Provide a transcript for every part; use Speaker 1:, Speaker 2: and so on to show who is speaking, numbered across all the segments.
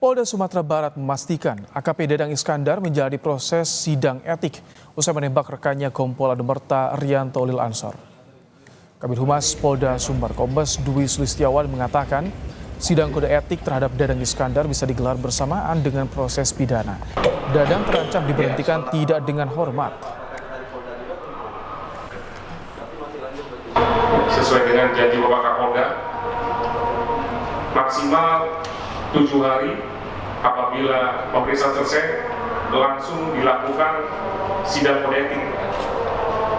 Speaker 1: Polda Sumatera Barat memastikan AKP Dadang Iskandar menjalani proses sidang etik usai menembak rekannya Kompol Anumerta Rianto Lil Ansor. Kabid Humas Polda Sumbar Kombes Dwi Sulistiawan mengatakan sidang kode etik terhadap Dadang Iskandar bisa digelar bersamaan dengan proses pidana. Dadang terancam diberhentikan tidak dengan hormat.
Speaker 2: Sesuai dengan janji Bapak Kapolda, maksimal 7 hari apabila pemeriksaan selesai langsung dilakukan sidang kode etik,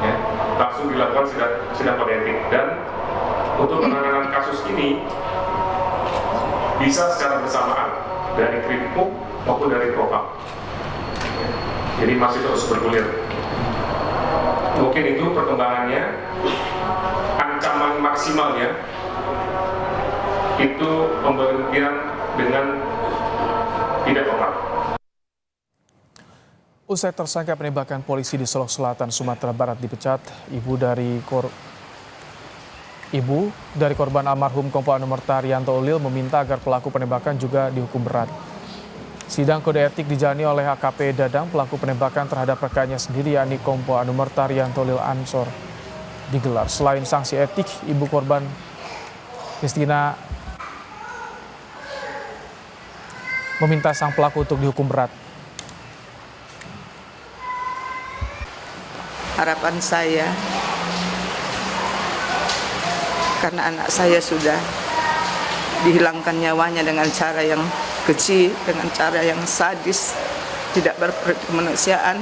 Speaker 2: ya, langsung dilakukan sidang kode etik. Dan untuk penanganan kasus ini bisa secara bersamaan dari Krimpung maupun dari Propam, jadi masih terus bergulir. Mungkin itu perkembangannya. Ancaman maksimalnya itu pemberhentian dengan tidak hormat.
Speaker 1: Usai tersangka penembakan polisi di Solok Selatan, Sumatera Barat dipecat, ibu dari korban almarhum Kompol Anumerta Rianto Lil meminta agar pelaku penembakan juga dihukum berat. Sidang kode etik dijalani oleh AKP Dadang, pelaku penembakan terhadap rekannya sendiri yakni Kompol Anumerta Rianto Lil Ansor digelar. Selain sanksi etik, ibu korban Kristina meminta sang pelaku untuk dihukum berat.
Speaker 3: Harapan saya, karena anak saya sudah dihilangkan nyawanya dengan cara yang keji, dengan cara yang sadis, tidak berkemanusiaan,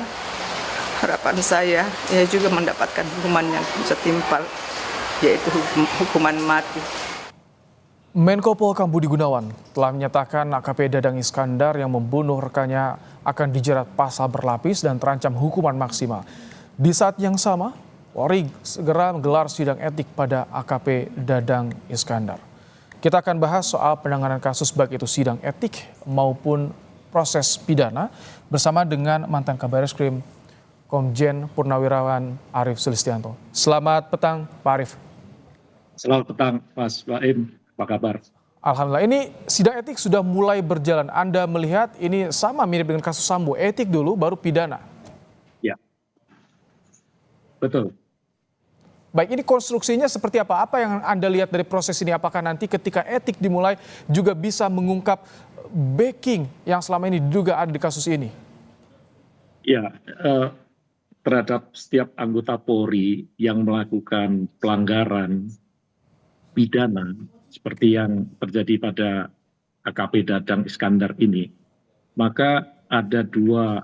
Speaker 3: harapan saya ia juga mendapatkan hukuman yang setimpal, yaitu hukuman mati.
Speaker 1: Menko Polhukam Budi Gunawan telah menyatakan AKP Dadang Iskandar yang membunuh rekannya akan dijerat pasal berlapis dan terancam hukuman maksimal. Di saat yang sama, Polri segera menggelar sidang etik pada AKP Dadang Iskandar. Kita akan bahas soal penanganan kasus baik itu sidang etik maupun proses pidana bersama dengan mantan Kabareskrim Komjen Purnawirawan Arief Sulistianto. Selamat petang, Pak Arief.
Speaker 4: Selamat petang, Mas Baim. Apa kabar?
Speaker 1: Alhamdulillah, ini sidang etik sudah mulai berjalan. Anda melihat ini sama mirip dengan kasus Sambo, etik dulu baru pidana.
Speaker 4: Ya, betul.
Speaker 1: Baik, ini konstruksinya seperti apa? Apa yang Anda lihat dari proses ini? Apakah nanti ketika etik dimulai juga bisa mengungkap backing yang selama ini diduga ada di kasus ini?
Speaker 4: Ya, terhadap setiap anggota Polri yang melakukan pelanggaran pidana seperti yang terjadi pada AKP Dadang Iskandar ini, maka ada dua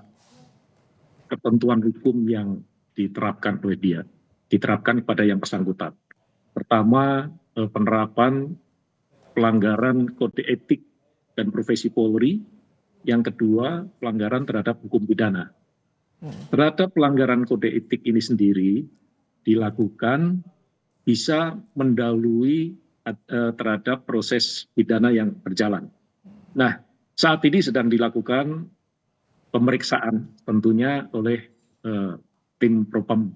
Speaker 4: ketentuan hukum yang diterapkan oleh dia, diterapkan kepada yang bersangkutan. Pertama, penerapan pelanggaran kode etik dan profesi Polri. Yang kedua, pelanggaran terhadap hukum pidana. Terhadap pelanggaran kode etik ini sendiri dilakukan bisa mendahului terhadap proses pidana yang berjalan. Nah, saat ini sedang dilakukan pemeriksaan tentunya oleh tim Propam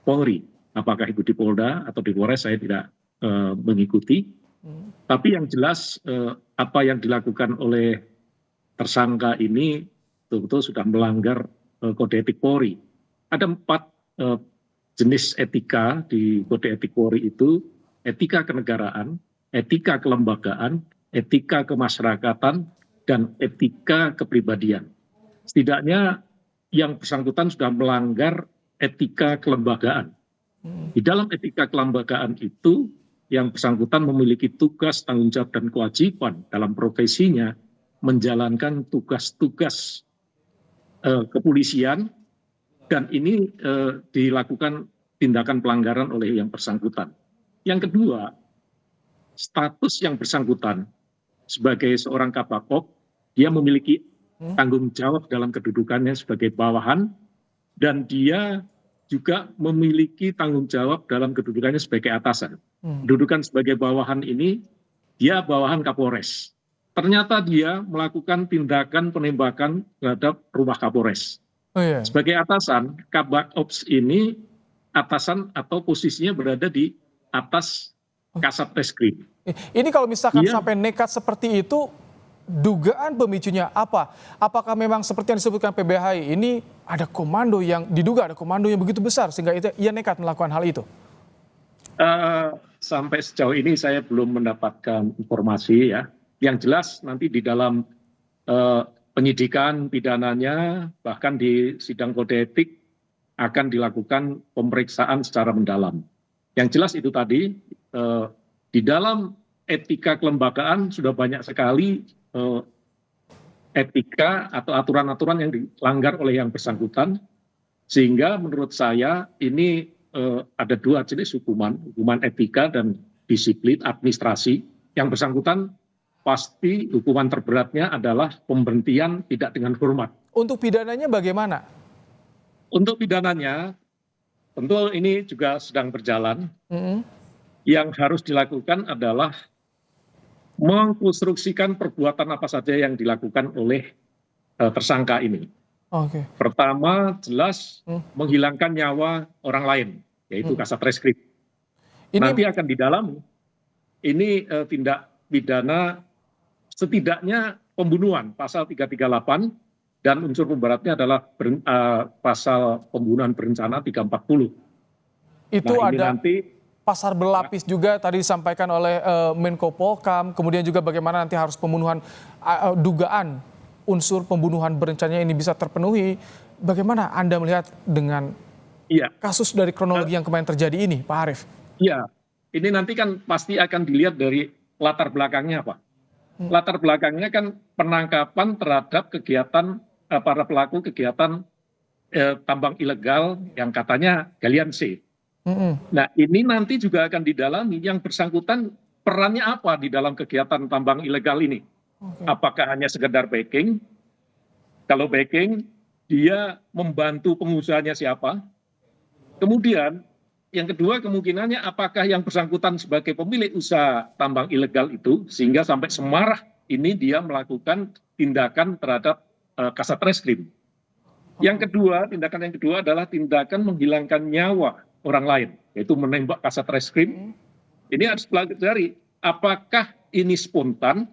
Speaker 4: Polri. Apakah itu di Polda atau di Polres saya tidak mengikuti. Tapi yang jelas apa yang dilakukan oleh tersangka ini betul-betul sudah melanggar kode etik Polri. Ada 4 jenis etika di kode etik Polri itu: etika kenegaraan, etika kelembagaan, etika kemasyarakatan, dan etika kepribadian. Setidaknya yang bersangkutan sudah melanggar etika kelembagaan. Di dalam etika kelembagaan itu, yang bersangkutan memiliki tugas, tanggung jawab, dan kewajiban dalam profesinya menjalankan tugas-tugas kepolisian, dan ini dilakukan tindakan pelanggaran oleh yang bersangkutan. Yang kedua, status yang bersangkutan sebagai seorang Kabakop, dia memiliki tanggung jawab dalam kedudukannya sebagai bawahan, dan dia juga memiliki tanggung jawab dalam kedudukannya sebagai atasan. Kedudukan sebagai bawahan ini, dia bawahan Kapolres. Ternyata dia melakukan tindakan penembakan terhadap rumah Kapolres.
Speaker 1: Oh, iya.
Speaker 4: Sebagai atasan, Kabak Ops ini atasan atau posisinya berada di atas Kasat Reskrim.
Speaker 1: Ini kalau misalkan sampai nekat seperti itu, dugaan pemicunya apa? Apakah memang seperti yang disebutkan PBHI ini ada komando yang diduga ada komando yang begitu besar sehingga ia nekat melakukan hal itu?
Speaker 4: Sampai sejauh ini saya belum mendapatkan informasi ya. Yang jelas nanti di dalam penyidikan pidananya bahkan di sidang kode etik akan dilakukan pemeriksaan secara mendalam. Yang jelas itu tadi di dalam etika kelembagaan sudah banyak sekali etika atau aturan-aturan yang dilanggar oleh yang bersangkutan, sehingga menurut saya ini ada dua jenis hukuman etika dan disiplin administrasi. Yang bersangkutan pasti hukuman terberatnya adalah pemberhentian tidak dengan hormat.
Speaker 1: Untuk pidananya bagaimana?
Speaker 4: Untuk pidananya tentu ini juga sedang berjalan. Yang harus dilakukan adalah mengkonstruksikan perbuatan apa saja yang dilakukan oleh tersangka ini.
Speaker 1: Oke.
Speaker 4: Pertama, jelas menghilangkan nyawa orang lain, yaitu kasat reskrim. Nanti akan didalami. Ini tindak pidana setidaknya pembunuhan, pasal 338, dan unsur pemberatnya adalah pasal pembunuhan berencana 340.
Speaker 1: Itu
Speaker 4: nah, ini
Speaker 1: ada
Speaker 4: nanti
Speaker 1: pasar berlapis juga tadi disampaikan oleh Menko Polhukam, kemudian juga bagaimana nanti harus pembunuhan dugaan unsur pembunuhan berencana ini bisa terpenuhi. Bagaimana Anda melihat dengan kasus dari kronologi yang kemarin terjadi ini, Pak Arief?
Speaker 4: Iya, ini nanti kan pasti akan dilihat dari latar belakangnya, Pak. Latar belakangnya kan penangkapan terhadap kegiatan para pelaku kegiatan tambang ilegal yang katanya galian C. Nah, ini nanti juga akan didalami yang bersangkutan perannya apa di dalam kegiatan tambang ilegal ini. Apakah hanya sekedar backing? Kalau backing, dia membantu pengusahanya siapa? Kemudian, yang kedua kemungkinannya apakah yang bersangkutan sebagai pemilik usaha tambang ilegal itu, sehingga sampai semarah ini dia melakukan tindakan terhadap kasat reskrim. Yang kedua, tindakan yang kedua adalah tindakan menghilangkan nyawa orang lain, yaitu menembak kasat reskrim. Ini harus pelajari apakah ini spontan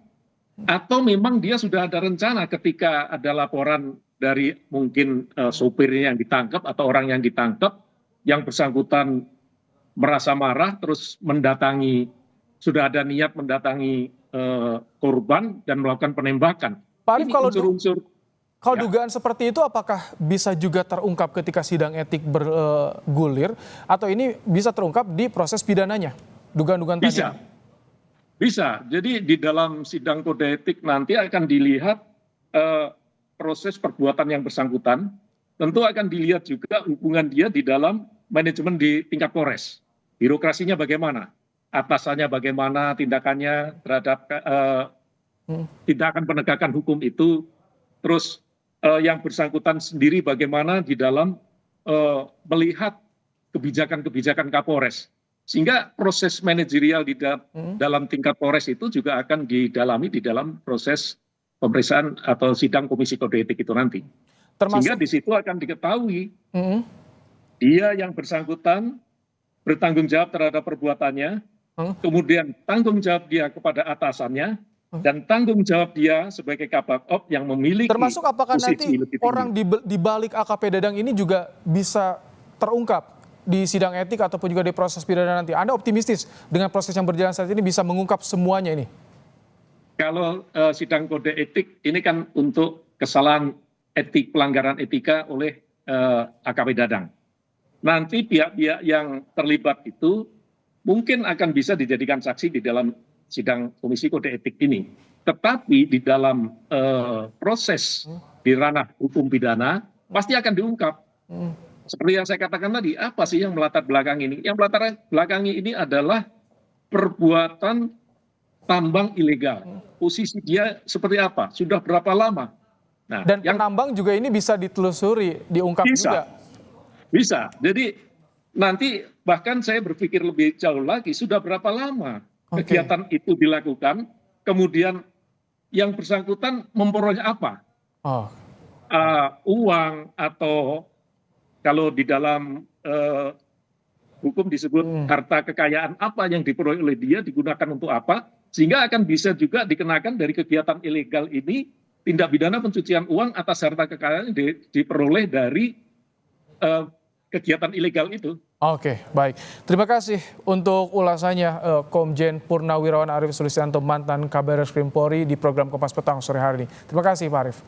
Speaker 4: atau memang dia sudah ada rencana ketika ada laporan dari mungkin sopirnya yang ditangkap atau orang yang ditangkap, yang bersangkutan merasa marah terus mendatangi, sudah ada niat mendatangi korban dan melakukan penembakan.
Speaker 1: Pak Arief, kalau
Speaker 4: ya.
Speaker 1: dugaan seperti itu apakah bisa juga terungkap ketika sidang etik bergulir atau ini bisa terungkap di proses pidananya? Dugaan-dugaan tadi?
Speaker 4: Bisa. Jadi di dalam sidang kode etik nanti akan dilihat proses perbuatan yang bersangkutan. Tentu akan dilihat juga hubungan dia di dalam manajemen di tingkat Polres. Birokrasinya bagaimana? Atasannya bagaimana tindakannya terhadap tindakan penegakan hukum itu. Terus yang bersangkutan sendiri bagaimana di dalam melihat kebijakan-kebijakan Kapolres. Sehingga proses manajerial di dalam tingkat Polres itu juga akan didalami di dalam proses pemeriksaan atau sidang komisi kode etik itu nanti. Sehingga di situ akan diketahui dia yang bersangkutan bertanggung jawab terhadap perbuatannya, kemudian tanggung jawab dia kepada atasannya, dan tanggung jawab dia sebagai kabak-op yang memiliki
Speaker 1: termasuk apakah
Speaker 4: posisi
Speaker 1: nanti orang di balik AKP Dadang ini juga bisa terungkap di sidang etik ataupun juga di proses pidana nanti? Anda optimistis dengan proses yang berjalan saat ini bisa mengungkap semuanya ini?
Speaker 4: Kalau sidang kode etik ini kan untuk kesalahan etik, pelanggaran etika oleh AKP Dadang. Nanti pihak-pihak yang terlibat itu mungkin akan bisa dijadikan saksi di dalam sidang komisi kode etik ini. Tetapi di dalam proses di ranah hukum pidana pasti akan diungkap. Seperti yang saya katakan tadi, apa sih yang melatar belakangi ini? Yang melatar belakangi ini adalah perbuatan tambang ilegal. Posisi dia seperti apa? Sudah berapa lama? Nah,
Speaker 1: dan penambang juga ini bisa ditelusuri, diungkap juga.
Speaker 4: Bisa. Jadi nanti bahkan saya berpikir lebih jauh lagi, sudah berapa lama kegiatan itu dilakukan, kemudian yang bersangkutan memperoleh apa? Uang atau kalau di dalam hukum disebut harta kekayaan apa yang diperoleh oleh dia digunakan untuk apa? Sehingga akan bisa juga dikenakan dari kegiatan ilegal ini tindak pidana pencucian uang atas harta kekayaan yang diperoleh dari kegiatan ilegal itu.
Speaker 1: Oke, baik. Terima kasih untuk ulasannya Komjen Purnawirawan Arief Sulistianto, mantan Kabaris Krim Polri di program Kompas Petang sore hari ini. Terima kasih Pak Arief.